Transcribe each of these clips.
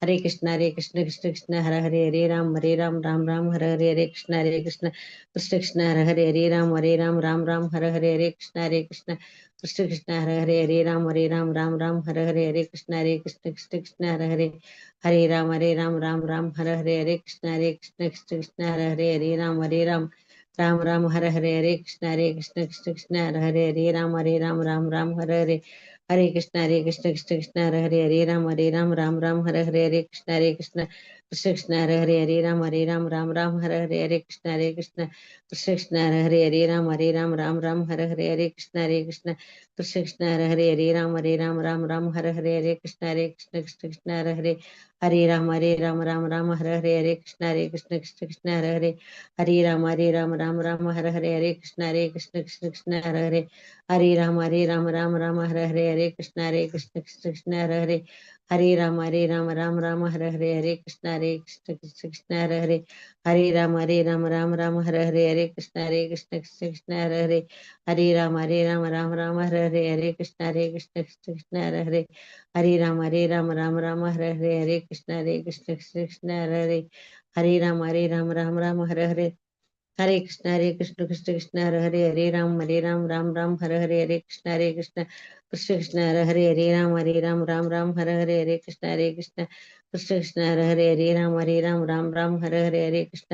हरे कृष्ण कृष्ण कृष्ण हरे राम राम हरे कृष्ण कृष्ण हरे राम हरे कृष्ण कृष्ण हरे राम हरे कृष्ण हरे राम हरे कृष्ण कृष्ण हरे राम हरे कृष्ण कृष्ण हरे राम हरे कृष्ण हरे राम हरे कृष्ण हरे राम हरे कृष्ण कृष्ण हरे राम कृष्ण कृष्ण हरे राम कृष्ण हरे राम कृष्ण कृष्ण हरे राम हरे कृष्ण कृष्ण हरे राम हरे कृष्ण कृष्ण हरे राम हरे कृष्ण कृष्ण हरे राम हरे कृष्ण कृष्ण हरे राम हरे कृष्ण कृष्ण हरे राम कृष्ण कृष्ण हरे कृष्ण कृष्ण कृष्ण हरे राम हरे कृष्ण कृष्ण हरे राम हरे कृष्ण कृष्ण राम हरे कृष्ण कृष्ण राम हरे कृष्ण राम हरे कृष्ण हरे राम हरे कृष्ण हरे राम हरे कृष्ण कृष्ण हरे राम कृष्ण कृष्ण हरे राम कृष्ण कृष्ण हरे कृष्ण कृष्ण हरे कृष्ण कृष्ण हरे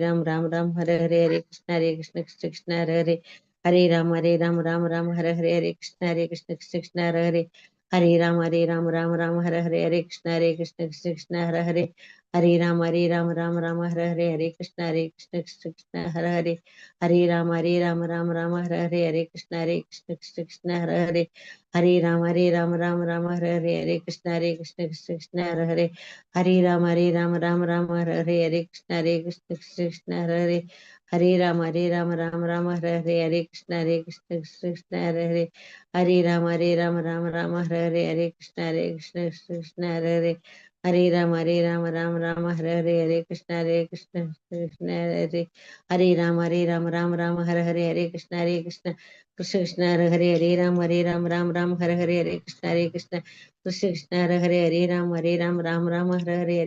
कृष्ण कृष्ण हरे कृष्ण कृष्ण हरे कृष्ण कृष्ण हरे कृष्ण कृष्ण हरे कृष्ण कृष्ण हरे कृष्ण कृष्ण हरे राम कृष्ण कृष्ण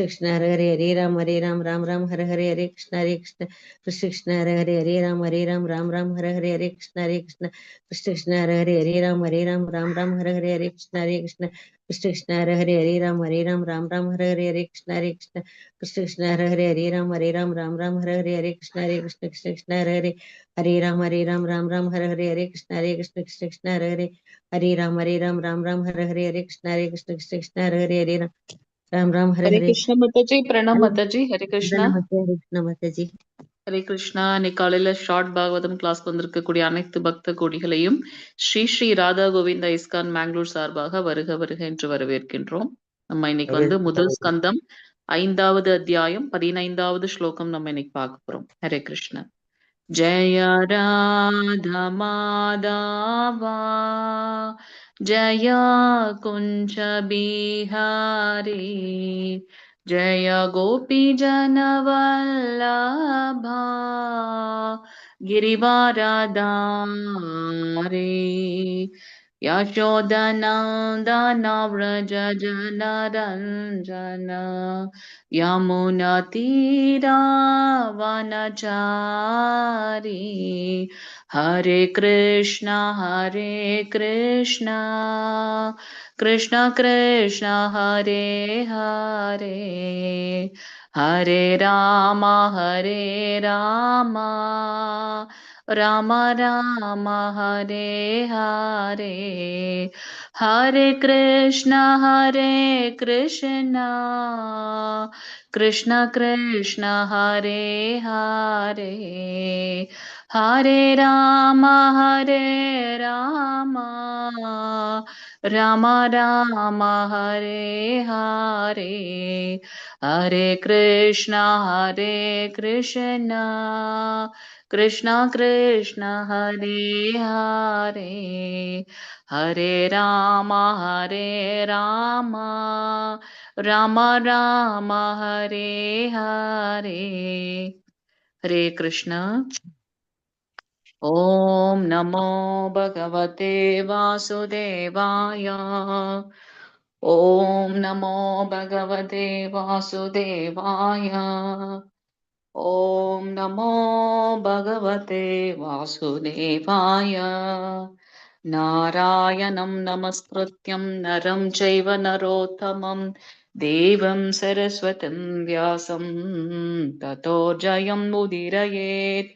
हरे कृष्ण कृष्ण हरे कृष्ण कृष्ण हरे कृष्ण हरे कृष्ण हरे कृष्ण हरे कृष्ण राम हरे हरे कृष्ण माताजी, प्रणाम हरे माताजी, हरे कृष्णा. कृष्ण माता जी ஹரே கிருஷ்ணா. இன்னைக்கு காலையில ஷார்ட் பாகவதம் கிளாஸ்க்கு வந்திருக்கக்கூடிய அனைத்து பக்த கோடிகளையும் ஸ்ரீ ஸ்ரீ ராதா கோவிந்தா இஸ்கான் மேங்களூர் சார்பாக வருக வருக என்று வரவேற்கின்றோம். நம்ம இன்னைக்கு வந்து முதல் ஸ்கந்தம் 5வது அத்தியாயம் 15வது ஸ்லோகம் நம்ம இன்னைக்கு பார்க்க போறோம். ஹரே கிருஷ்ணா. जय राधा माधवा जय कुञ्ज बिहारी जय गोपी जनवल्लभा गिरिवाराधारी यशोदनन्दन व्रज जनरञ्जन यमुनातीरावनचारी हरे कृष्ण कृष्ण कृष्ण हरे हरे हरे राम राम राम हरे हरे हरे कृष्ण कृष्ण कृष्ण हरे हरे हरे राम राम राम हरे हरे हरे कृष्ण कृष्ण कृष्ण हरे हरे हरे राम राम राम हरे हरे हरे कृष्ण. ॐ नमो भगवते वासुदेवाय। ॐ नमो भगवते वासुदेवाय। ॐ नमो भगवते वासुदेवाय। नारायणं नमस्कृत्यं नरं चैव नरोत्तमं देवं सरस्वतीं व्यासं ततो जयं मुदीरयेत्।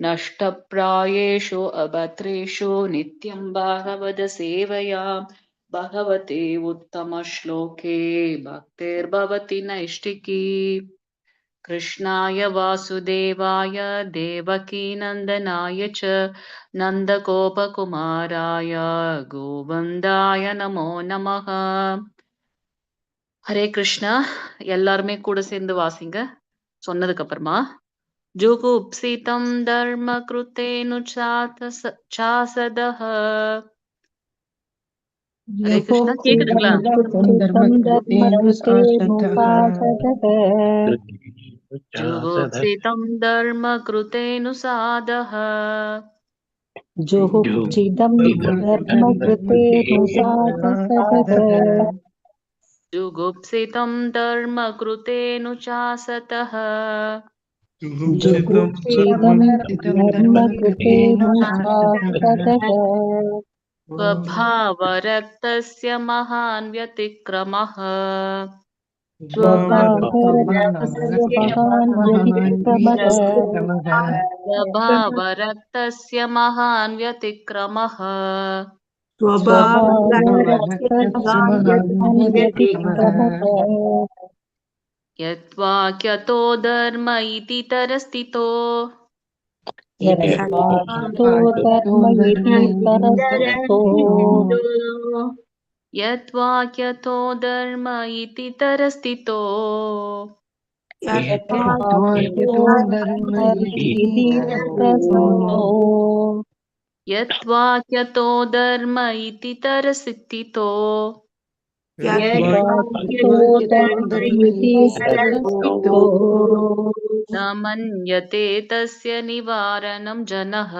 नष्टप्रायेषु अभद्रेषु नित्यं भागवत सेवया भगवते उत्तमश्लोके भक्तिर्भवति नैष्टिकी। कृष्णाय वासुदेवाय देवकीनन्दनाय च नन्दगोपकुमाराय गोविन्दाय नमो நமः. ஹரே கிருஷ்ணா. எல்லாருமே கூட சேர்ந்து வாசிங்க சொன்னதுக்கு அப்புறமா. ஜுகுப்சிதம் தர்ம கிருத்தேனு சாசதஹ. ஹரே கிருஷ்ணா, கேக்குதுங்களா? ஜுகுப்சிதம் தர்ம கிருத்தேனு சாதஹ. जुहुप्सिदं धर्मकृतेऽनुसादसदः जुगुप्सितं धर्म कृतेनु चासतः। जुगुप्सिदं धर्मकृतेऽनुसादसदः स्वभावरक्तस्य महान् व्यतिक्रमः। स्वभावरक्तस्य महान् व्यतिक्रमः स्वभावरक्तस्य महान् व्यतिक्रमः। स्वभावरक्तस्य महान् व्यतिक्रमः यद्वाक्यतो धर्म इति तरस्थितो। यद्वाक्यतो धर्म इति तरस्थितो यद्वाक्यतो धर्म इति तरस्थितो। यद्वाक्यतो धर्म इति तरस्थितो यद्वाक्यतो धर्म इति तरस्थितो। यद्वाक्यतो धर्म इति तरस्थितो न मन्यते तस्य निवारणं जनः।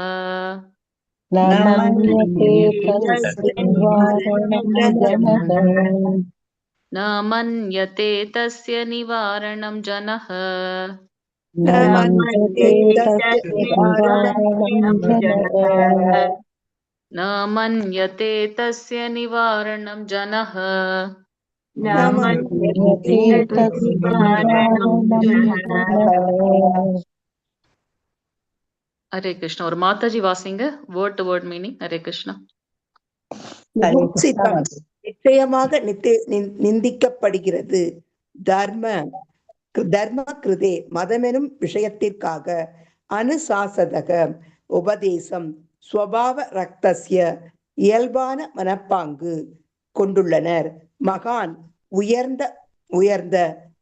न मन्यते तस्य निवारणं जनः न मन्यते तस्य निवारणं जनः। न मन्यते तस्य निवारणं जनः न मन्यते तस्य निवारणं जनः। न मन्यते तस्य निवारणं जनः हरे कृष्ण. और माताजी வாசிங்க word to word meaning. Hare Krishna. ஜுகுப்சிதம் நிச்சயமாக நிந்திக்கப்படுகிறது. தர்ம கிருதே மதமெனும் விஷயத்திற்காக, அனுசாசதக உபதேசம், ஸ்வபாவ ரக்தஸ்ய இயல்பான மனப்பாங்கு கொண்டுள்ளனர், மகான் உயர்ந்த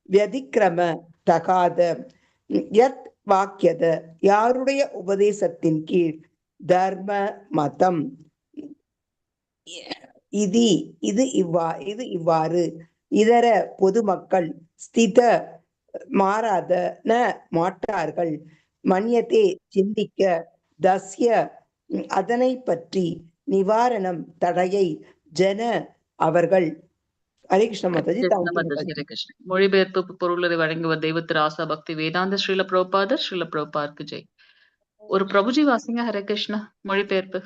வியதிக்கிரம தகாத, யத் வாக்கியத யாருடைய உபதேசத்தின் கீழ், தர்ம மதம் இது இவ்வாறு, இதர பொதுமக்கள் ஸ்தித மாறாத ந மாட்டார்கள், மன்யத்தே சிந்திக்க, தஸ்ய அதனை பற்றி, நிவாரணம் தடையை, ஜன அவர்கள். ஹரே கிருஷ்ண மாதாஜி. ஹரே கிருஷ்ண. மொழிபெயர்ப்பு பொருளை வழங்குவர் தெய்வத்திரு ஆசா பக்தி வேதாந்த ஸ்ரீல பிரபுபாதர். ஸ்ரீல பிரபுபாதருக்கு ஜெய். ஒரு பிரபுஜி வாசிங்க. ஹரே கிருஷ்ணா. மொழிபெயர்ப்பு.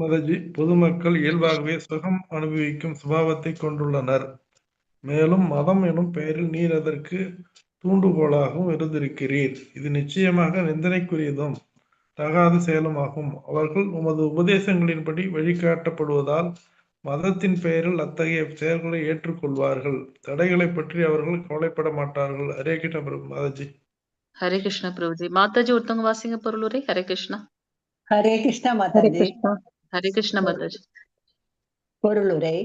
மாதாஜி, பொதுமக்கள் இயல்பாகவே சுகம் அனுபவிக்கும் சுபாவத்தை கொண்டுள்ளனர். மேலும் மதம் எனும் பெயரில் நீர் அதற்கு தூண்டுகோலாகவும் இருந்திருக்கிறீர். இது நிச்சயமாக நிந்தனைக்குரியதும் தகாத செயலுமாகும். அவர்கள் உமது உபதேசங்களின்படி வழிகாட்டப்படுவதால் மதத்தின் பெயரில் அத்தகைய செயல்களை ஏற்றுக்கொள்வார்கள். தடைகளை பற்றி அவர்கள் கவலைப்பட மாட்டார்கள். ஹரே கிருஷ்ண மாதாஜி. ஹரே கிருஷ்ண பிரபுஜி. மாதாஜி ஒருத்தவங்க வாசிங்க பொருளுரை. ஹரே கிருஷ்ணா. ஹரே கிருஷ்ண மாதாஜி. ஹரே கிருஷ்ண மாதாஜி. பொருளுரை.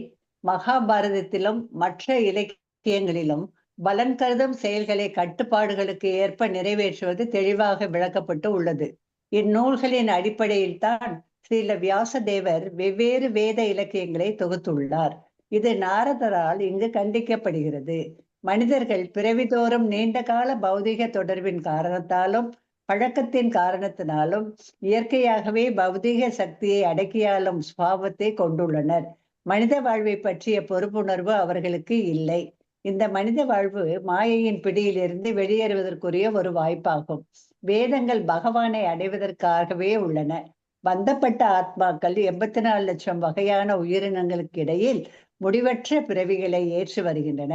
மகாபாரதத்திலும் மற்ற இலக்கியங்களிலும் பலன் கருதும் செயல்களை கட்டுப்பாடுகளுக்கு ஏற்ப நிறைவேற்றுவது தெளிவாக விளக்கப்பட்டு உள்ளது. இந்நூல்களின் அடிப்படையில் தான் ஸ்ரீல வியாசதேவர் வெவ்வேறு வேத இலக்கியங்களை தொகுத்துள்ளார். இது நாரதரால் இங்கு கண்டிக்கப்படுகிறது. மனிதர்கள் பிறவிதோறும் நீண்ட கால பௌதிக தொடர்பின் காரணத்தாலும் பழக்கத்தின் காரணத்தினாலும் இயற்கையாகவே பௌதீக சக்தியை அடக்கியாளும் சுபாவத்தை கொண்டுள்ளனர். மனித வாழ்வை பற்றிய பொறுப்புணர்வு அவர்களுக்கு இல்லை. இந்த மனித வாழ்வு மாயையின் பிடியிலிருந்து வெளியேறுவதற்குரிய ஒரு வாய்ப்பாகும். வேதங்கள் பகவானை அடைவதற்காகவே உள்ளன. பந்தப்பட்ட ஆத்மாக்கள் 84 லட்சம் வகையான உயிரினங்களுக்கு இடையில் முடிவற்ற பிறவிகளை ஏற்று வருகின்றன.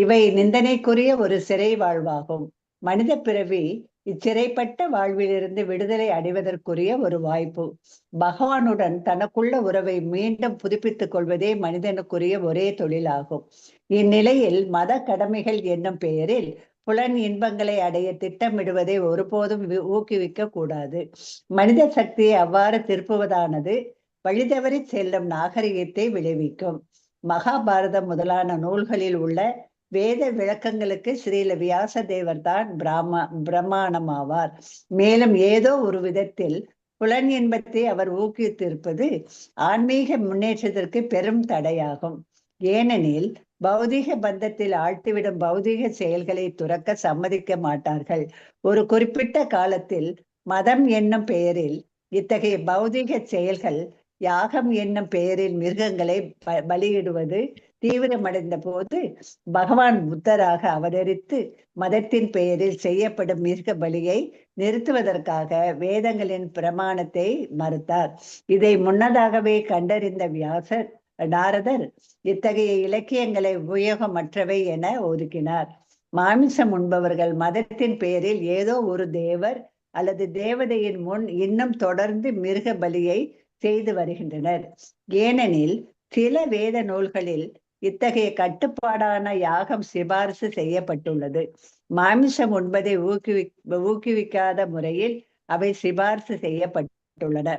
இவை நிந்தனைக்குரிய ஒரு சிறை வாழ்வாகும். மனித பிறவி இச்சிறைப்பட்ட வாழ்விலிருந்து விடுதலை அடைவதற்குரிய ஒரு வாய்ப்பு. பகவானுடன் தனக்குள்ள உறவை மீண்டும் புதுப்பித்துக் கொள்வதே மனிதனுக்குரிய ஒரே தொழிலாகும். இந்நிலையில் மத கடமைகள் என்னும் பெயரில் புலன் இன்பங்களை அடைய திட்டமிடுவதை ஒருபோதும் ஊக்குவிக்க கூடாது. மனித சக்தியை அவ்வாறு திருப்புவதானது வழிதவறி செல்லும் நாகரிகத்தை விளைவிக்கும். மகாபாரதம் முதலான நூல்களில் உள்ள வேத விளக்கங்களுக்கு ஸ்ரீல வியாச தேவர் தான் பிரமாணமாவார். மேலும் ஏதோ ஒரு விதத்தில் புலன் இன்பத்தை அவர் ஊக்குவித்திருப்பது ஆன்மீக முன்னேற்றத்திற்கு பெரும் தடையாகும். ஏனெனில் பௌதீக பந்தத்தில் ஆழ்த்திவிடும் பௌதீக செயல்களை துறக்க சம்மதிக்க மாட்டார்கள். ஒரு குறிப்பிட்ட காலத்தில் மதம் என்னும் பெயரில் இத்தகைய பௌதீக செயல்கள், யாகம் என்னும் பெயரில் மிருகங்களை பலியிடுவது தீவிரமடைந்த போது பகவான் புத்தராக அவதரித்து மதத்தின் பெயரில் செய்யப்படும் மிருக பலியை நிறுத்துவதற்காக வேதங்களின் பிரமாணத்தை மறுத்தார். இதை முன்னதாகவே கண்டறிந்த நாரதர் இத்தகைய இலக்கியங்களை உபயோகமற்றவை என ஒதுக்கினார். மாமிசம் உண்பவர்கள் மதத்தின் பெயரில் ஏதோ ஒரு தேவர் அல்லது தேவதையின் முன் இன்னும் தொடர்ந்து மிருக பலியை செய்து வருகின்றனர். ஏனெனில் சில வேத நூல்களில் இத்தகைய கட்டுப்பாடான யாகம் சிபாரிசு செய்யப்பட்டுள்ளது. மாமிசம் உண்பதை ஊக்குவிக்காத முறையில் அவை சிபாரிசு செய்யப்பட்டுள்ளன.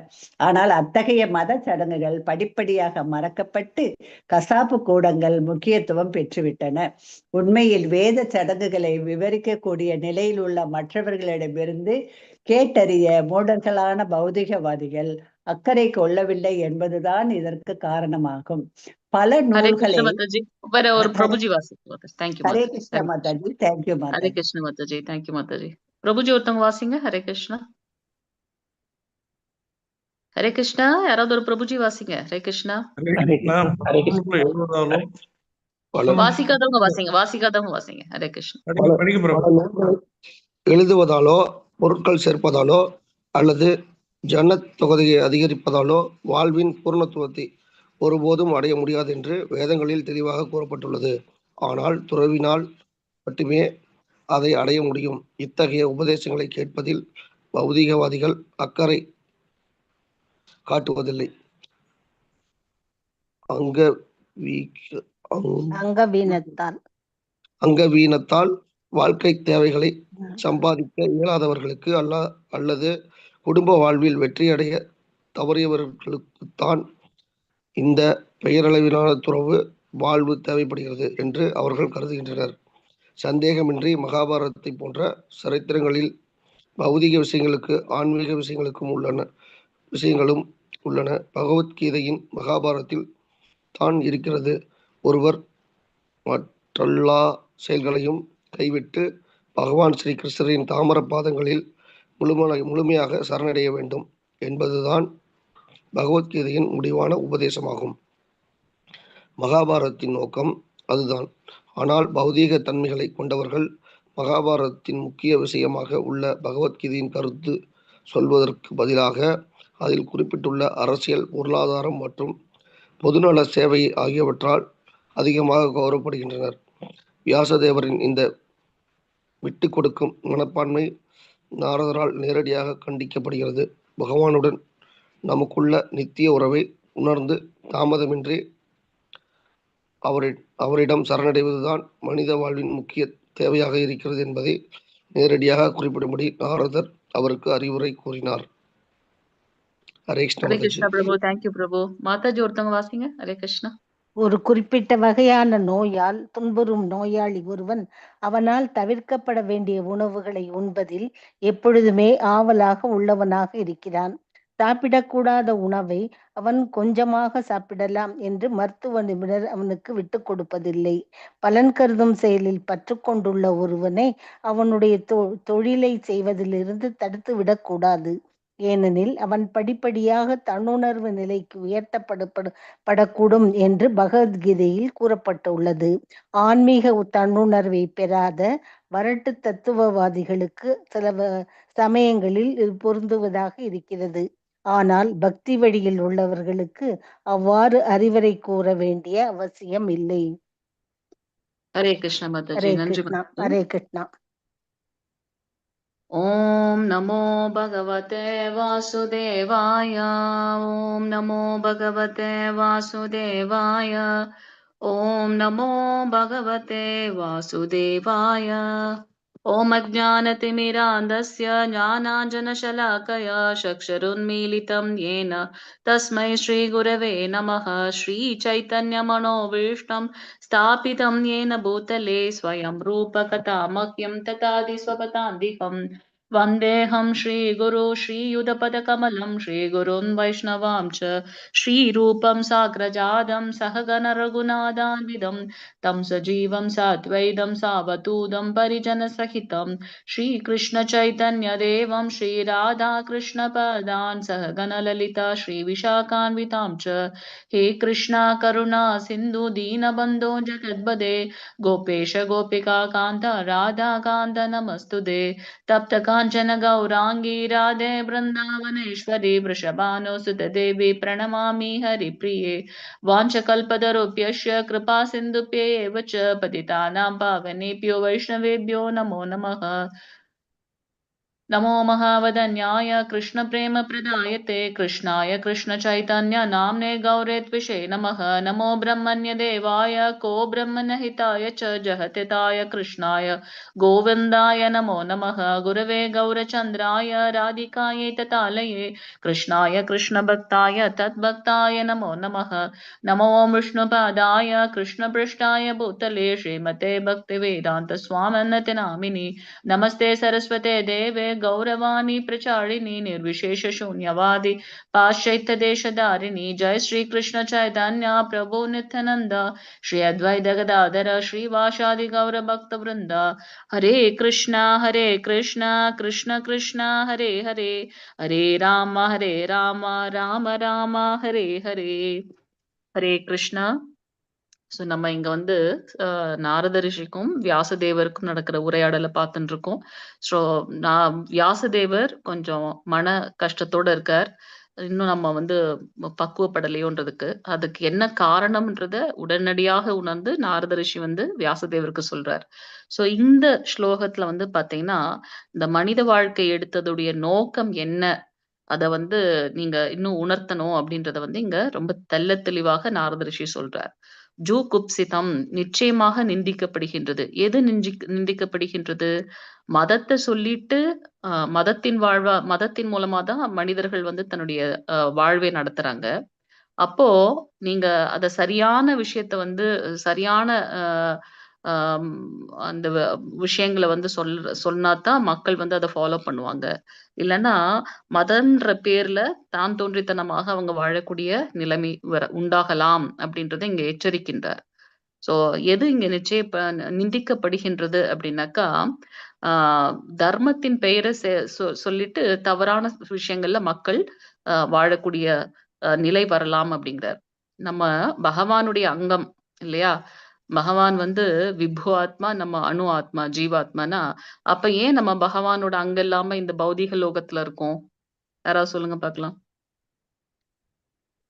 ஆனால் அத்தகைய மத சடங்குகள் படிப்படியாக மறக்கப்பட்டு கசாப்பு கூடங்கள் முக்கியத்துவம் பெற்றுவிட்டன. உண்மையில் வேத சடங்குகளை விவரிக்கக்கூடிய நிலையில் உள்ள மற்றவர்களிடமிருந்து கேட்டறிய மூடர்களான பௌதிகவாதிகள் அக்கறை கொள்ளவில்லை என்பதுதான் இதற்கு காரணமாகும். பல நூல்களை ஹரே கிருஷ்ண மாதாஜி. தேங்க்யூ மாதாஜி. ஹரே கிருஷ்ண மாதாஜி. தேங்க்யூ மாதாஜி. பிரபுஜி ஒருத்தவங்க வாசிங்க. ஹரே கிருஷ்ணா. ஹரே கிருஷ்ணா. யாராவது ஒரு பிரபுஜி வாசிங்க. ஹரே கிருஷ்ணா. வாசிக்காதவங்க வாசிங்க. வாசிக்காதவங்க வாசிங்க. ஹரே கிருஷ்ணா. எழுதுவதாலோ பொருட்கள் சேர்ப்பதாலோ அல்லது ஜன்னத் தொகையை அதிகரிப்பதாலோ வாழ்வின் பூர்ணத்துவத்தை ஒருபோதும் அடைய முடியாது என்று வேதங்களில் தெளிவாக கூறப்பட்டுள்ளது. ஆனால் துறவினால் மட்டுமே அதை அடைய முடியும். இத்தகைய உபதேசங்களை கேட்பதில் பௌதிகவாதிகள் அக்கறை காட்டுவதில்லை. அங்கவீனத்தால் வாழ்க்கை தேவைகளை சம்பாதிக்க இயலாதவர்களுக்கு அல்லது குடும்ப வாழ்வில் வெற்றியடைய தவறியவர்களுக்குத்தான் இந்த பெயரளவிலான துறவு வாழ்வு தேவைப்படுகிறது என்று அவர்கள் கருதுகின்றனர். சந்தேகமின்றி மகாபாரதத்தை போன்ற சரித்திரங்களில் பௌதிக விஷயங்களுக்கு ஆன்மீக விஷயங்களும் உள்ளன. பகவத்கீதையின் மகாபாரதத்தில் தான் இருக்கிறது. ஒருவர் மற்றெல்லா செயல்களையும் கைவிட்டு பகவான் ஸ்ரீ கிருஷ்ணரின் தாமர பாதங்களில் முழுமையாக சரணடைய வேண்டும் என்பதுதான் பகவத்கீதையின் முடிவான உபதேசமாகும். மகாபாரதத்தின் நோக்கம் அதுதான். ஆனால் பௌதீக தன்மைகளை கொண்டவர்கள் மகாபாரதத்தின் முக்கிய விஷயமாக உள்ள பகவத்கீதையின் கருத்து சொல்வதற்கு பதிலாக அதில் குறிப்பிட்டுள்ள அரசியல், பொருளாதாரம் மற்றும் பொதுநல சேவை ஆகியவற்றால் அதிகமாக கௌரவப்படுகின்றனர். வியாசதேவரின் இந்த விட்டு கொடுக்கும் மனப்பான்மை நாரதரால் நேரடியாக கண்டிக்கப்படுகிறது. பகவானுடன் நமக்குள்ள நித்திய உறவை உணர்ந்து தாமதமின்றி அவரிடம் சரணடைவதுதான் மனித வாழ்வின் முக்கிய தேவையாக இருக்கிறது என்பதை நேரடியாக குறிப்பிடும்படி நாரதர் அவருக்கு அறிவுரை கூறினார். ஹரே கிருஷ்ணா பிரபு. தேங்க்யூ பிரபு. மாதாஜி ஒருத்தவங்க வாசிங்க. ஹரே கிருஷ்ணா. ஒரு குறிப்பிட்ட வகையான நோயால் துன்புறும் நோயாளி ஒருவன் அவனால் தவிர்க்கப்பட வேண்டிய உணவுகளை உண்பதில் எப்பொழுதுமே ஆவலாக உள்ளவனாக இருக்கிறான். சாப்பிடக்கூடாத உணவை அவன் கொஞ்சமாக சாப்பிடலாம் என்று மருத்துவ நிபுணர் அவனுக்கு விட்டு கொடுப்பதில்லை. பலன் கருதும் செயலில் பற்று கொண்டுள்ள ஒருவனை அவனுடைய தொழிலை செய்வதிலிருந்து தடுத்து விடக்கூடாது. ஏனெனில் அவன் படிப்படியாக தன்னுணர்வு நிலைக்கு உயர்த்தப்படக்கூடும் என்று பகவத்கீதையில் கூறப்பட்டுள்ளது. ஆன்மீக தன்னுணர்வை பெறாத வரட்டு தத்துவவாதிகளுக்கு சில சமயங்களில் இது பொருந்துவதாக இருக்கிறது. ஆனால் பக்தி வழியில் உள்ளவர்களுக்கு அவ்வாறு அறிவுரை கூற வேண்டிய அவசியம் இல்லை. ஹரே கிருஷ்ண மாதாஜி. ஹரே நன்றி கிருஷ்ணா. மாதாஜி. ஹரே கிருஷ்ணா. ஓம் நமோ பகவதே வாசுதேவாய. ஓம் நமோ பகவதே வாசுதேவாய. ஓம் நமோ பகவதே வாசுதேவாய. ஓம் அஜ்ஞானதிமிராந்தஸ்ய ஞானாஞ்சனशलाकया चक्षुरुन्मीलितं येन तस्मै श्रीगुरवे नमः. श्रीचैतन्यमनोभीष्टं स्थापितं येन भूतले स्वयं रूपकथा मह्यं ददाति स्वपदान्तिकम्. वन्देऽहं श्रीगुरु श्रीयुतपदकमलं श्रीगुरुन् वैष्णवां च श्रीरूपं साग्रजातं सहगण रघुनाथान्वितं तं सजीवं साद्वैतं सावधूतं परिजनसहितं श्रीकृष्णचैतन्यदेवं श्रीराधाकृष्णपदान् सहगणललिता श्रीविशाखान्वितां च. हे कृष्णा करुणा सिन्धु दीनबन्धो जगद्पदे गोपेश गोपिका कान्त राधाकान्त नमस्तुते. तप्त काञ्चन गौराङ्गी राधे वृन्दावनेश्वरी वृषभानुसुते देवी प्रणमामि हरिप्रिये. वाञ्छकल्पतरुभ्यश्च कृपा सिन्धुभ्येव च पतितानां पावनेभ्यो वैष्णवेभ्यो नमो नमः. नमो महावदन्याय कृष्णप्रेमप्रदायते कृष्णाय कृष्णचैतन्य नाम्ने गौरत्विषे नमः. नमो ब्रह्मण्यदेवाय को ब्रह्मणहिताय च जगत्हिताय कृष्णाय गोविन्दाय नमो नमः. गुरवे गौरचन्द्राय राधिकायै ततालये कृष्णाय कृष्णभक्ताय तद्भक्ताय नमो नमः. नमो विष्णुपादाय कृष्णपृष्ठाय भूतले श्रीमते भक्तिवेदान्तस्वामिन्नति नामिनि. नमस्ते सरस्वते देवे गौरवाणी प्रचारिणी निर्विशेष शून्यवादी पाश्चात्यदेशधारिणी. जय श्री कृष्ण चैतन्य प्रभु नित्यानंद श्री अद्वैत गदाधर श्रीवासादि गौर भक्त वृंद. हरे कृष्णा कृष्ण कृष्ण हरे हरे हरे राम राम राम हरे हरे. ஹரே கிருஷ்ணா. ஸோ நம்ம இங்க வந்து நாரத ரிஷிக்கும் வியாசதேவருக்கும் நடக்கிற உரையாடலை பார்த்துட்டு இருக்கோம். ஸோ வியாசதேவர் கொஞ்சம் மன கஷ்டத்தோட இருக்கார். இன்னும் நம்ம வந்து பக்குவப்படலையோன்றதுக்கு அதுக்கு என்ன காரணம்ன்றத உடனடியாக உணர்ந்து நாரத ரிஷி வந்து வியாசதேவருக்கு சொல்றார். ஸோ இந்த ஸ்லோகத்துல வந்து பாத்தீங்கன்னா இந்த மனித வாழ்க்கை எடுத்ததுடைய நோக்கம் என்ன, அதை வந்து நீங்க இன்னும் உணர்த்தணும் அப்படின்றத வந்து இங்க ரொம்ப தெள்ள தெளிவாக நாரத ரிஷி சொல்றார். ஜூ குப்சிதம் நிச்சயமாக நிந்திக்கப்படுகின்றது. எது நிந்திக்கப்படுகின்றது? மதத்தை சொல்லிட்டு மதத்தின் மூலமா தான் மனிதர்கள் வந்து தன்னுடைய வாழ்வை நடத்துறாங்க. அப்போ நீங்க அத சரியான விஷயத்த வந்து சரியான அந்த விஷயங்களை வந்து சொன்னாதான் மக்கள் வந்து அதை ஃபாலோ பண்ணுவாங்க. இல்லைன்னா மதன்ற பேர்ல தான் தோன்றித்தனமாக அவங்க வாழக்கூடிய நிலைமை உண்டாகலாம் அப்படின்றத இங்க எச்சரிக்கின்றார். சோ எது இங்க நிந்திக்கப்படுகின்றது அப்படின்னாக்கா தர்மத்தின் பெயரை சொல்லிட்டு தவறான விஷயங்கள்ல மக்கள் வாழக்கூடிய நிலை வரலாம் அப்படிங்கிறார். நம்ம பகவானுடைய அங்கம் இல்லையா? பகவான் வந்து விபு ஆத்மா, நம்ம அணு ஆத்மா, ஜீவாத்மானா அப்ப ஏன் நம்ம பகவானோட அங்க இல்லாம இந்த பௌதிக லோகத்துல இருக்கோம்? யாராவது சொல்லுங்க பார்க்கலாம்.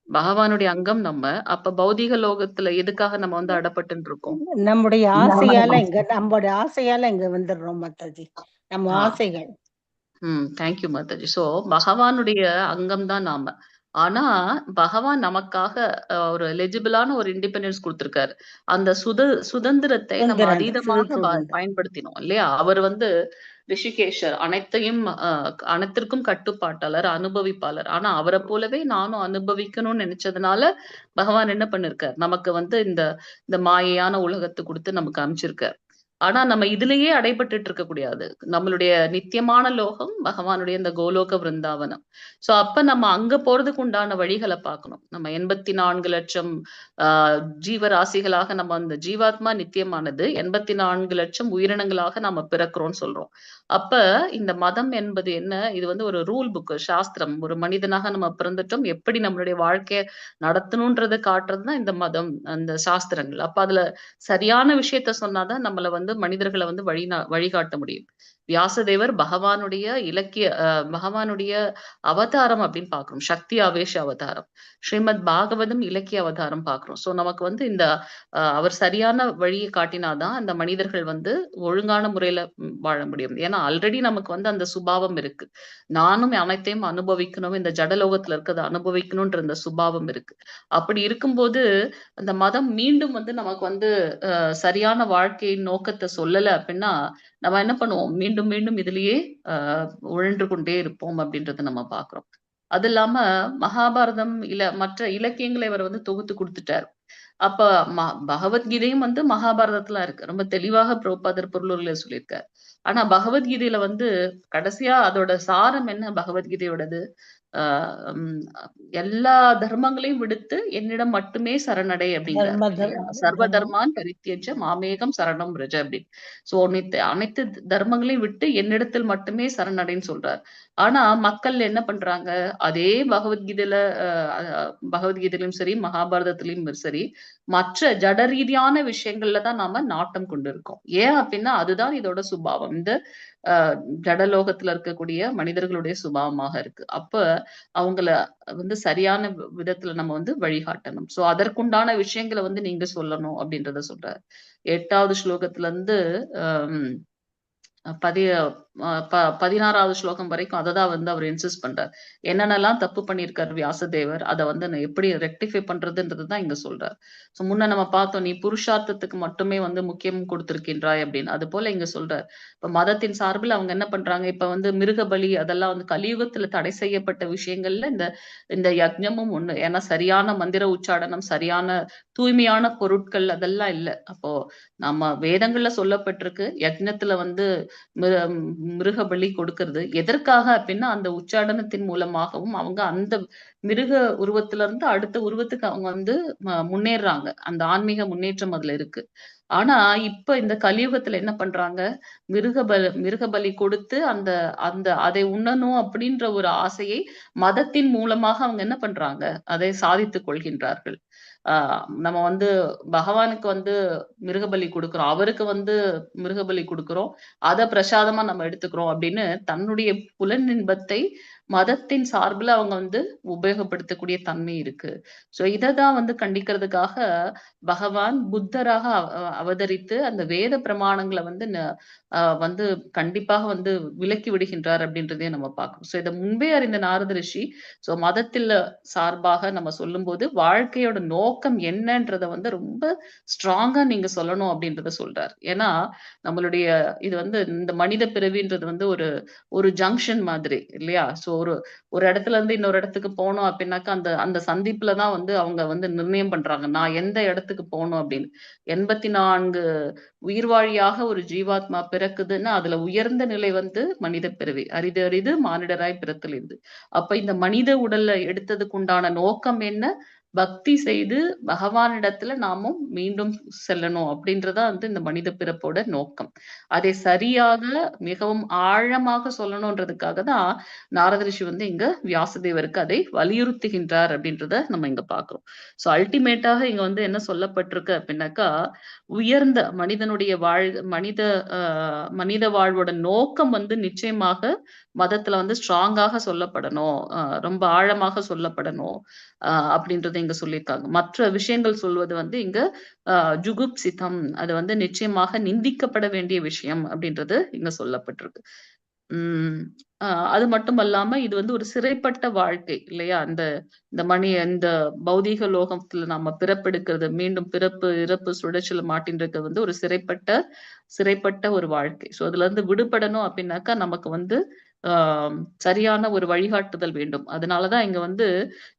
பகவானுடைய அங்கம் நம்ம, அப்ப பௌதிக லோகத்துல எதுக்காக நம்ம வந்து அடப்பட்டு இருக்கோம்? நம்முடைய ஆசையால இங்க வந்துடுறோம் மாதாஜி. நம்ம ஆசைகள். தேங்க்யூ மாதாஜி. சோ பகவானுடைய அங்கம் தான் நாம. ஆனா பகவான் நமக்காக ஒரு எலிஜிபிளான ஒரு இண்டிபெண்டன்ஸ் கொடுத்திருக்காரு. அந்த சுதந்திரத்தை நம்ம அதீதமாக பயன்படுத்தினோம் இல்லையா? அவர் வந்து ரிஷிகேஷர், அனைத்திற்கும் கட்டுப்பாட்டாளர், அனுபவிப்பாளர். ஆனா அவரை போலவே நானும் அனுபவிக்கணும்னு நினைச்சதுனால பகவான் என்ன பண்ணிருக்கார், நமக்கு வந்து இந்த மாயையான உலகத்தை கொடுத்து நமக்கு அமைச்சிருக்கார். ஆனா நம்ம இதுலயே அடைபட்டுட்டு இருக்க கூடாது. நம்மளுடைய நித்தியமான லோகம் பகவானுடைய இந்த கோலோக விருந்தாவனம். சோ அப்ப நம்ம அங்க போறதுக்கு உண்டான வழிகளை பார்க்கணும். நம்ம 84 லட்சம் ஜீவராசிகளாக நம்ம அந்த ஜீவாத்மா நித்தியமானது 84 லட்சம் உயிரினங்களாக நம்ம பிறக்கிறோம்னு சொல்றோம். அப்ப இந்த மதம் என்பது என்ன? இது வந்து ஒரு ரூல் புக், சாஸ்திரம். ஒரு மனிதனாக நம்ம பிறந்துட்டோம், எப்படி நம்மளுடைய வாழ்க்கைய நடத்தணும்ன்றதை காட்டுறதுதான் இந்த மதம், அந்த சாஸ்திரங்கள். அப்ப அதுல சரியான விஷயத்த சொன்னாதான் நம்மள வந்து மனிதர்களை வந்து வழிகாட்ட முடியும். வியாசதேவர் பகவானுடைய பகவானுடைய அவதாரம் அப்படின்னு பாக்குறோம். சக்தி ஆவேஷ அவதாரம். ஸ்ரீமத் பாகவதம் இலக்கிய அவதாரம் பாக்குறோம். சோ நமக்கு வந்து இந்த அவர் சரியான வழியை காட்டினாதான் அந்த மனிதர்கள் வந்து ஒழுங்கான முறையில வாழ முடியும். ஏன்னா ஆல்ரெடி நமக்கு வந்து அந்த சுபாவம் இருக்கு. நானும் அனைத்தையும் அனுபவிக்கணும், இந்த ஜடலோகத்துல இருக்கிறத அனுபவிக்கணும்ன்ற இந்த சுபாவம் இருக்கு. அப்படி இருக்கும்போது அந்த மதம் மீண்டும் வந்து நமக்கு வந்து சரியான வாழ்க்கையின் நோக்கத்தை சொல்லல அப்படின்னா நம்ம என்ன பண்ணுவோம், மீண்டும் மீண்டும் இதுலயே உழன்று கொண்டே இருப்போம் அப்படின்றத நம்ம பாக்குறோம். அது இல்லாம மகாபாரதம் மற்ற இலக்கியங்களை அவர் வந்து தொகுத்து கொடுத்துட்டார். அப்ப பகவத்கீதையும் வந்து மகாபாரதத்துல இருக்கு. ரொம்ப தெளிவாக பிரபுபாதர் பொருளுரையில சொல்லியிருக்காரு. ஆனா பகவத்கீதையில வந்து கடைசியா அதோட சாரம் என்ன? பகவத்கீதையோடது எல்லா தர்மங்களையும் விடுத்து என்னிடம் மட்டுமே சரணடை அப்படிங்கிறார். சர்வ தர்மான் பரித்தியஜ மாமேகம் சரணம் ரஜ அப்படின்னு. சோ அனைத்து தர்மங்களையும் விட்டு என்னிடத்தில் மட்டுமே சரணடைன்னு சொல்றார். ஆனா மக்கள் என்ன பண்றாங்க? அதே பகவத்கீதையிலும் சரி, மகாபாரதத்திலும் சரி, மற்ற ஜட ரீதியான விஷயங்கள்ல தான் நாம நாட்டம் கொண்டு இருக்கோம். ஏன் அப்படின்னா அதுதான் இதோட சுபாவம். இந்த ஜடலோகத்துல இருக்கக்கூடிய மனிதர்களுடைய சுபாவமாக இருக்கு. அப்ப அவங்கள வந்து சரியான விதத்துல நம்ம வந்து வழிகாட்டணும். சோ அதற்குண்டான விஷயங்களை வந்து நீங்க சொல்லணும் அப்படின்றத சொல்றாரு. 8வது ஸ்லோகத்துல இருந்து 16வது ஸ்லோகம் வரைக்கும் அததான் வந்து அவர் இன்சிஸ்ட் பண்றார். என்னென்னலாம் தப்பு பண்ணியிருக்காரு வியாசதேவர், அதை வந்து எப்படி ரெக்டிஃபை பண்றதுன்றதுதான் இங்க சொல்றார். சோ முன்ன நம்ம பார்த்தோம், நீ புருஷார்த்தத்துக்கு மட்டுமே வந்து முக்கியம் கொடுத்திருக்கின்றாய் அப்படின்னு. அது போல இங்க சொல்றார். இப்ப மதத்தின் சார்பில் அவங்க என்ன பண்றாங்க, இப்ப வந்து மிருக பலி அதெல்லாம் வந்து கலியுகத்துல தடை செய்யப்பட்ட விஷயங்கள்ல இந்த யஜ்ஞமும் ஒண்ணு. ஏன்னா சரியான மந்திர உச்சாடனம், சரியான தூய்மையான பொருட்கள் அதெல்லாம் இல்ல. அப்போ நம்ம வேதங்கள்ல சொல்லப்பட்டிருக்கு, யஜ்ஞத்துல வந்து மிருக பலி கொடுக்கிறது எதற்காக அப்படின்னா அந்த உச்சாடனத்தின் மூலமாகவும் அவங்க அந்த மிருக உருவத்துல இருந்து அடுத்த உருவத்துக்கு அவங்க வந்து முன்னேறாங்க. அந்த ஆன்மீக முன்னேற்றம் அதுல இருக்கு. ஆனா இப்ப இந்த கலியுகத்துல என்ன பண்றாங்க, மிருக பலி கொடுத்து அந்த அந்த அதை உண்ணணும் அப்படின்ற ஒரு ஆசையை மதத்தின் மூலமாக அவங்க என்ன பண்றாங்க, அதை சாதித்துக் கொள்கின்றார்கள். நம்ம வந்து பகவானுக்கு வந்து மிருகபலி கொடுக்கிறோம், அவருக்கு வந்து மிருகபலி கொடுக்கிறோம், அதை பிரசாதமா நம்ம எடுத்துக்கிறோம் அப்படின்னு தன்னுடைய புலனின்பத்தை மதத்தின் சார்பில் அவங்க வந்து உபயோகப்படுத்தக்கூடிய தன்மை இருக்கு. சோ இததான் வந்து கண்டிக்கிறதுக்காக பகவான் புத்தராக அவதரித்து அந்த வேத பிரமாணங்களை வந்து வந்து கண்டிப்பாக வந்து விலக்கி விடுகின்றார் அப்படின்றதே நம்ம பார்க்கணும். சோ இதை முன்பே அறிந்த நாரத ரிஷி சோ மதத்தில் சார்பாக நம்ம சொல்லும் போது வாழ்க்கையோட நோக்கம் என்னன்றத வந்து ரொம்ப ஸ்ட்ராங்கா நீங்க சொல்லணும் அப்படின்றத சொல்றாரு. ஏன்னா நம்மளுடைய இது வந்து இந்த மனித பிறவின்றது வந்து ஒரு ஜங்ஷன் மாதிரி இல்லையா? சோ ஒரு இடத்துல இருந்து இன்னொரு இடத்துக்கு போனோம் அப்படின்னாக்கா அந்த அந்த சந்திப்புலதான் வந்து அவங்க வந்து நிர்ணயம் பண்றாங்க நான் எந்த இடத்துக்கு போகணும் அப்படின்னு. 84 உயிர்வாழியாக ஒரு ஜீவாத்மா பிறக்குதுன்னா அதுல உயர்ந்த நிலை வந்து மனித பிறவி. அரிது அரிது மானிடராய் பிறத்தல் இருந்து. அப்ப இந்த மனித உடல்ல எடுத்ததுக்கு உண்டான நோக்கம் என்ன? பக்தி செய்து பகவானிடத்துல நாமும் மீண்டும் செல்லணும் அப்படின்றதா வந்து இந்த மனித பிறப்போட நோக்கம். அதை சரியாக மிகவும் ஆழமாக சொல்லணும்ன்றதுக்காக தான் நாரத ரிஷி வந்து இங்க வியாசதேவருக்கு அதை வலியுறுத்துகின்றார் அப்படின்றத நம்ம இங்க பாக்குறோம். சோ அல்டிமேட்டாக இங்க வந்து என்ன சொல்லப்பட்டிருக்கு அப்படின்னாக்கா, உயர்ந்த மனிதனுடைய மனித வாழ்வோட நோக்கம் வந்து நிச்சயமாக மதத்துல வந்து ஸ்ட்ராங்காக சொல்லப்படணும், ரொம்ப ஆழமாக சொல்லப்படணும் அப்படின்றத இங்க சொல்லியிருக்காங்க. மற்ற விஷயங்கள் சொல்வது வந்து இங்க ஜுகுப்சிதம், அது வந்து நிச்சயமாக நிந்திக்கப்பட வேண்டிய விஷயம் அப்படின்றது இங்க சொல்லப்பட்டிருக்கு. அது மட்டும் அல்லாம இது வந்து ஒரு சிறைப்பட்ட வாழ்க்கை இல்லையா? இந்த பௌதீக லோகத்துல நாம பிறப்பெடுக்கிறது, மீண்டும் பிறப்பு இறப்பு சுழற்சியில மாட்டின்றது வந்து ஒரு சிறைப்பட்ட ஒரு வாழ்க்கை. சோ அதுல இருந்து விடுபடணும் அப்படின்னாக்கா நமக்கு வந்து சரியான ஒரு வழிகாட்டுதல் வேண்டும். அதனாலதான் இங்க வந்து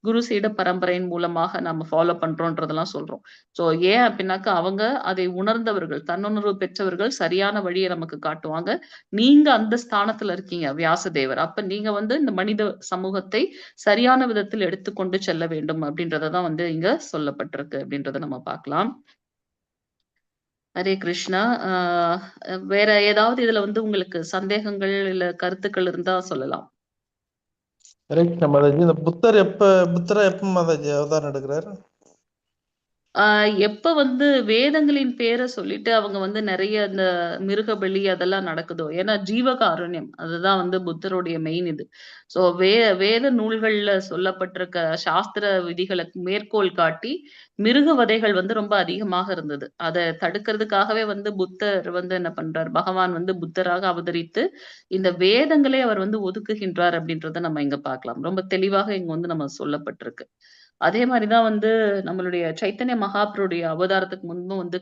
குரு சீட பரம்பரையின் மூலமாக நம்ம ஃபாலோ பண்றோம்ன்றதெல்லாம் சொல்றோம். சோ ஏன் அப்படின்னாக்கா அவங்க அதை உணர்ந்தவர்கள், தன்னுணர்வு பெற்றவர்கள் சரியான வழியை நமக்கு காட்டுவாங்க. நீங்க அந்த ஸ்தானத்துல இருக்கீங்க வியாசதேவர். அப்ப நீங்க வந்து இந்த மனித சமூகத்தை சரியான விதத்தில் எடுத்துக்கொண்டு செல்ல வேண்டும் அப்படின்றதான் வந்து இங்க சொல்லப்பட்டிருக்கு அப்படின்றத நம்ம பார்க்கலாம். ஹரே கிருஷ்ணா. வேற ஏதாவது இதுல வந்து உங்களுக்கு சந்தேகங்கள் இல்ல கருத்துக்கள் இருந்தா சொல்லலாம். ஹரே கிருஷ்ணா மாதாஜி. இந்த புத்தரை எப்ப மாதாஜி அவதாரம் எடுக்கிறாரு? எப்ப வந்து வேதங்களின் பேரை சொல்லிட்டு அவங்க வந்து நிறைய இந்த மிருக பலி அதெல்லாம் நடக்குதோ, ஏன்னா ஜீவகாருண்யம் அதுதான் வந்து புத்தருடைய மெயின் இது. சோ வேத நூல்கள்ல சொல்லப்பட்டிருக்க சாஸ்திர விதிகளை மேற்கோள் காட்டி மிருக வதைகள் வந்து ரொம்ப அதிகமாக இருந்தது. அதை தடுக்கிறதுக்காகவே வந்து புத்தர் வந்து என்ன பண்றார், பகவான் வந்து புத்தராக அவதரித்து இந்த வேதங்களை அவர் வந்து ஒதுக்குகின்றார் அப்படின்றத நம்ம இங்க பார்க்கலாம். ரொம்ப தெளிவாக இங்க வந்து நம்ம சொல்லப்பட்டிருக்கு. அதே மாதிரிதான் வந்து நம்மளுடைய சைத்தன்ய மகாபுருடைய அவதாரத்துக்கு முன்பும் வந்து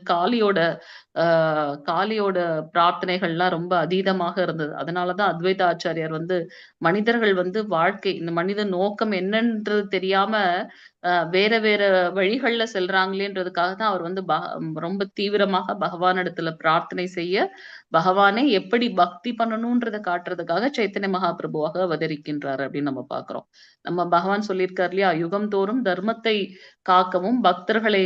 காளியோட பிரார்த்தனைகள்லாம் ரொம்ப அதீதமாக இருந்தது. அதனாலதான் அத்வைத ஆச்சாரியார் வந்து மனிதர்கள் வந்து வாழ்க்கை இந்த மனித நோக்கம் என்னன்றது தெரியாம வேற வேற வழிகள்ல செல்றாங்களேன்றதுக்காக தான் அவர் வந்து ரொம்ப தீவிரமாக பகவானிடத்துல பிரார்த்தனை செய்ய, பகவானே எப்படி பக்தி பண்ணணும்ன்றதை காட்டுறதுக்காக சைத்தன்ய மகாபிரபுவாக அவதரிக்கின்றார் அப்படின்னு நம்ம பாக்குறோம். நம்ம பகவான் சொல்லியிருக்காரு இல்லையா, யுகம் தோறும் தர்மத்தை காக்கவும் பக்தர்களை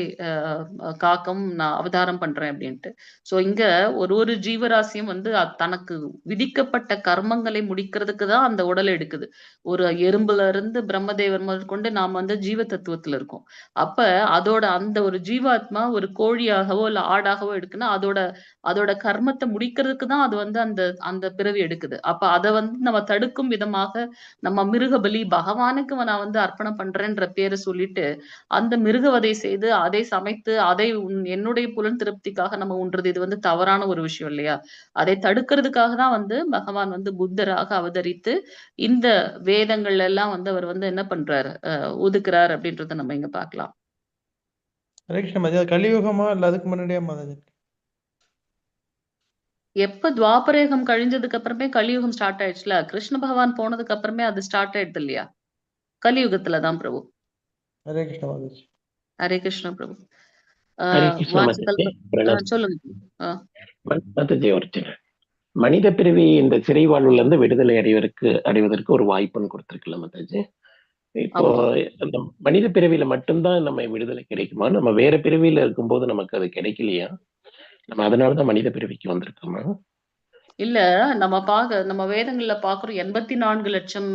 காக்கவும் நான் அவதாரம் பண்றேன் அப்படின்ட்டு. சோ இங்க ஒரு ஜீவராசியும் வந்து தனக்கு விதிக்கப்பட்ட கர்மங்களை முடிக்கிறதுக்கு தான் அந்த உடலை எடுக்குது. ஒரு எறும்புல இருந்து பிரம்மதேவர் முதற்கொண்டு நாம வந்து ஜீவ தத்துவத்துல இருக்கோம். அப்ப அதோட அந்த ஒரு ஜீவாத்மா ஒரு கோழியாகவோ இல்ல ஆடாகவோ எடுக்குன்னா அதோட கர்மத்தை முடிக்கிறதுக்கு தான் அது வந்து அந்த அந்த பிறவி எடுக்குது. அப்ப அதை வந்து நம்ம தடுக்கும் விதமாக நம்ம மிருக பலி பகவானுக்கு நான் வந்து அர்ப்பணம் பண்றேன்ற பேரை சொல்லிட்டு அந்த மிருகவதை செய்து அதை சமைத்து அதை என்னுடைய புலன் திருப்திக்காக நம்ம உண்றது இது வந்து தவறான ஒரு விஷயம் இல்லையா? அதை தடுக்கிறதுக்காக தான் வந்து பகவான் வந்து புத்தராக அவதரித்து இந்த வேதங்கள்ல எல்லாம் வந்து அவர் வந்து என்ன பண்றாரு, ஒதுக்குறாரு அப்படின்றத நம்ம இங்க பார்க்கலாம். ஹரே கிருஷ்ணா மாதாஜி. கலியுகமா இல்ல அதுக்கு முன்னாடியே மாதாஜி? எப்ப துவாபரயுகம் கழிஞ்சதுக்கு அப்புறமே கலியுகம் ஸ்டார்ட் ஆயிடுச்சுல, கிருஷ்ண பகவான் போனதுக்கு அப்புறமே அது ஸ்டார்ட் ஆயிடுது இல்லையா? கலியுகத்துலதான் பிரபு. ஹரே கிருஷ்ணா மாதாஜி. ஹரே கிருஷ்ண பிரபு. ஹரே கிருஷ்ணா மாதாஜி. பிரணவ் சொல்லுங்க. மாதாஜி, ஒரு சின்ன மனித பிறவி இந்த சிறை வாழ்வுல இருந்து விடுதலை அடைவதற்கு ஒரு வாய்ப்புன்னு கொடுத்திருக்கல மாதாஜி. இப்போ அந்த மனித பிறவியில மட்டும்தான் நம்ம விடுதலை கிடைக்குமா? நம்ம வேற பிறவியில இருக்கும்போது நமக்கு அது கிடைக்கலையா? நம்ம அதனாலதான் மனித பிறவிக்கு வந்திருக்கோமா? இல்ல, நம்ம வேதங்கள்ல பாக்குறோம் 84 லட்சம்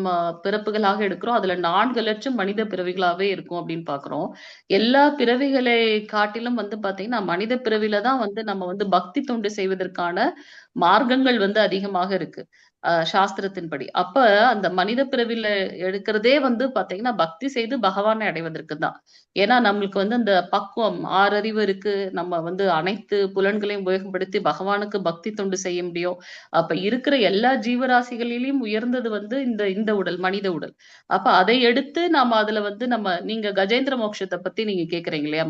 பிறப்புகளாக எடுக்கிறோம். அதுல 4 லட்சம் மனித பிறவிகளாவே இருக்கும் அப்படின்னு பாக்குறோம். எல்லா பிறவிகளை காட்டிலும் வந்து பாத்தீங்கன்னா மனித பிறவில தான் வந்து நம்ம வந்து பக்தி தொண்டு செய்வதற்கான மார்க்கங்கள் வந்து அதிகமாக இருக்கு. சாஸ்திரத்தின்படி. அப்ப அந்த மனித பிறவில எடுக்கிறதே வந்து பாத்தீங்கன்னா பக்தி செய்து பகவானை அடைவதற்கு தான். ஏன்னா நம்மளுக்கு வந்து அந்த பக்குவம் 6 அறிவு இருக்கு. நம்ம வந்து அனைத்து புலன்களையும் உபயோகப்படுத்தி பகவானுக்கு பக்தி தொண்டு செய்ய முடியும். அப்ப இருக்கிற எல்லா ஜீவராசிகளிலும் உயர்ந்தது வந்து இந்த உடல், மனித உடல். அப்ப அதை எடுத்து நாம அதுல வந்து நீங்க கஜேந்திர மோட்சத்தை பத்தி நீங்க கேக்குறீங்க இல்லையா?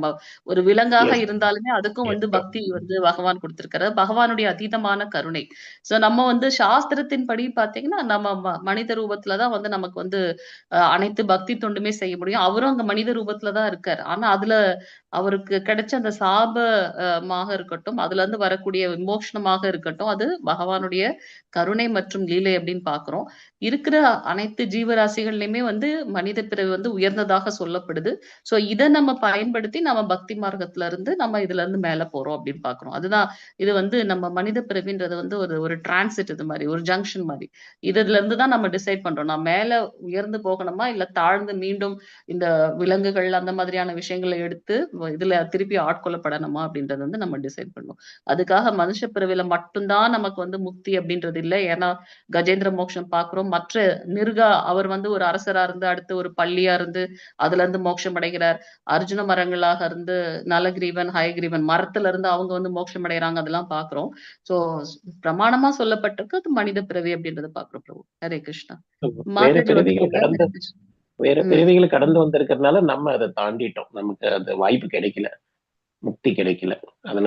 ஒரு விலங்காக இருந்தாலுமே அதுக்கும் வந்து பக்தி வந்து பகவான் கொடுத்திருக்காரு. பகவானுடைய அதீதமான கருணை. சோ நம்ம வந்து சாஸ்திரத்தின் படி பாத்தீங்கன்னா நம்ம மனித ரூபத்துலதான் வந்து நமக்கு வந்து அனைத்து பக்தி தொண்டுமே செய்ய முடியும். அவரும் அங்க மனித ரூபத்துலதான் இருக்காரு. ஆனா அதுல அவருக்கு கிடைச்ச அந்த சாபமாக இருக்கட்டும், அதுல இருந்து வரக்கூடிய விமோசனமாக இருக்கட்டும், அது பகவானுடைய கருணை மற்றும் லீலை அப்படின்னு பாக்குறோம். இருக்கிற அனைத்து ஜீவராசிகள்லயுமே வந்து மனித பிறவி வந்து உயர்ந்ததாக சொல்லப்படுது. சோ இதை நம்ம பயன்படுத்தி நம்ம பக்தி மார்க்கத்துல இருந்து நம்ம இதுல இருந்து மேல போறோம் அப்படின்னு பாக்குறோம். அதுதான் இது வந்து நம்ம மனித பிறவின்றது வந்து ஒரு டிரான்சிட் இது மாதிரி, ஒரு ஜங்ஷன் மாதிரி. இதுல இருந்து தான் நம்ம டிசைட் பண்றோம். நான் மேல உயர்ந்து போகணுமா இல்ல தாழ்ந்து மீண்டும் இந்த விலங்குகள் அந்த மாதிரியான விஷயங்களை எடுத்து இதுல திருப்பி ஆட்கொள்ளப்படணுமா அப்படின்றது வந்து நம்ம டிசைட் பண்ணுவோம். அதுக்காக மனுஷ பிறவில மட்டும்தான் நமக்கு வந்து முக்தி அப்படின்றது இல்லை. ஏன்னா கஜேந்திர மோட்சம் பாக்குறோம். மற்ற மிருகா அவர் வந்து ஒரு அரசரா இருந்து அடுத்து ஒரு பள்ளியா இருந்து அதுல இருந்து மோட்சம் அடைகிறார். அர்ஜுன மரங்களாக இருந்து நலகிரீவன் ஹயகிரீவன் மரத்துல இருந்து அவங்க வந்து மோட்சம் அடைகிறாங்க. அதெல்லாம் பாக்குறோம். சோ பிரமாணமா சொல்லப்பட்டிருக்கு அது மனித பிறவி அப்படின்றத பாக்குறோம் பிரபு. ஹரே கிருஷ்ணா. வேற பிறவிகளை கடந்து வந்திருக்கிறதுனால நம்ம அதை தாண்டிட்டோம். நமக்கு அது வாய்ப்பு கிடைக்கல, முக்தி கிடைக்கல. அதனால